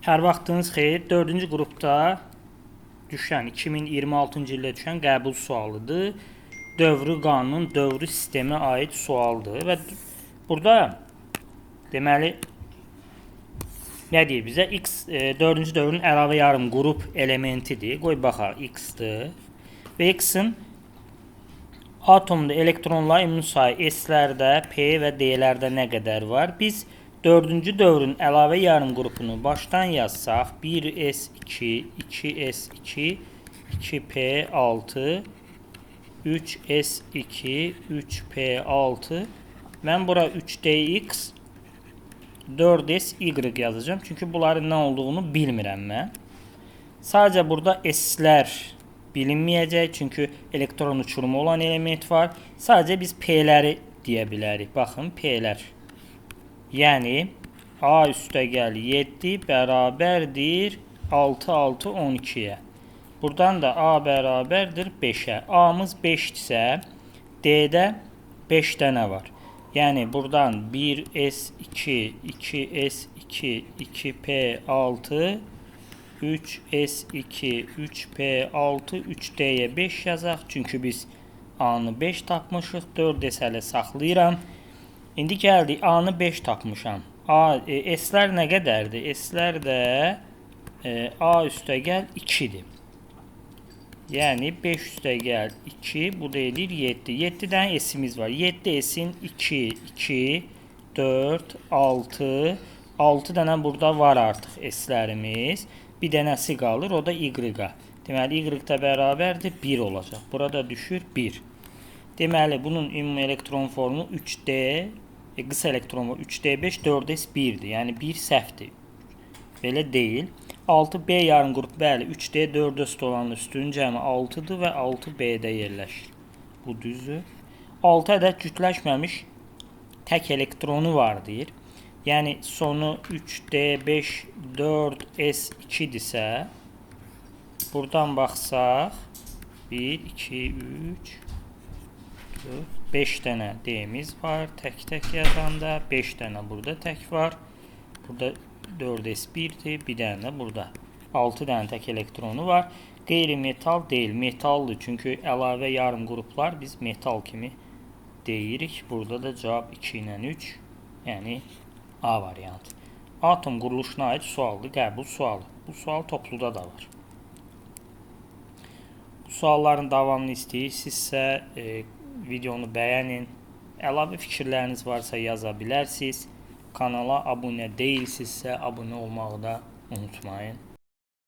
Hər vaxtınız xeyir. 4-cü qrupda düşən 2026-cı ildə düşən qəbul sualıdır. Dövrü qanun, dövrü sistemə aid sualdır və burada deməli nə deyir bizə? X 4-cü dövrün əlavə yarım qrup elementidir. Qoy baxaq, X-dir. Və X-in atomda elektronlar ümumi sayı S-lərdə, P və D-lərdə nə qədər var? Biz 4-cü dövrün əlavə yarım qrupunu başdan yazsaq, 1S2, 2S2, 2P6, 3S2, 3P6. Mən bura 3DX, 4SY yazacağım. Çünki bunların nə olduğunu bilmirəm mən. Sadəcə burada S-lər bilinməyəcək. Çünki elektron uçurumu olan element var. Sadəcə biz P-ləri deyə bilərik. Baxın, P-lər. Yəni A üstəgəl 7 bərabərdir 6, 6, 12-yə. Buradan da A bərabərdir 5-ə. A-mız 5-dirsə, D-də 5 dənə var. Yəni buradan 1S2, 2S2, 2P6, 3S2, 3P6, 3D'yə 5 yazaq. Çünki biz A-nı 5 tapmışıq. 4S hələ saxlayıram. İndi gəldik, A-nı 5 tapmışam. S-lər nə qədərdir? S-lər də A üstəgəl 2-dir. Yəni 5 üstəgəl 2, bu da edir 7. 7 dənə S-imiz var. 7 S-in 2, 2, 4, 6, 6 dənə burada var artıq S-lərimiz. Bir dənəsi qalır, o da Y-qa. Deməli, Y də bərabərdir 1 olacaq. Burada düşür 1. Deməli, bunun ümumi elektron formu 3D, qısa elektron var 3D5, 4S1-dir. Yəni 1 səhvdir. Belə deyil. 6B yarım qrup, bəli, 3D, 4S olanın üstünün cəmi 6-dır və 6B-də yerləşir. Bu düzdür. 6 ədəd cütləşməmiş tək elektronu var deyir. Yəni sonu 3D5, 4S2-dirsə, buradan baxsaq, 1, 2, 3, 5 dənə D-miz var, tək-tək yazanda, 5 dənə burada tək var. Burada 4S1-dir, bir dənə də burada. 6 dənə tək elektronu var. Qeyri-metal deyil, metaldır. Çünki əlavə yarım qruplar biz metal kimi deyirik. Burada da cavab 2 ilə 3, yəni A variantı. Atom quruluşuna aid sualdır, qəbul sualı. Bu sual topluda da var. Bu sualların davamını istəyirsinizsə, videonu bəyənin. Əlavə fikirləriniz varsa yaza bilərsiniz. Kanala abunə deyilsinizsə, abunə olmağı da unutmayın.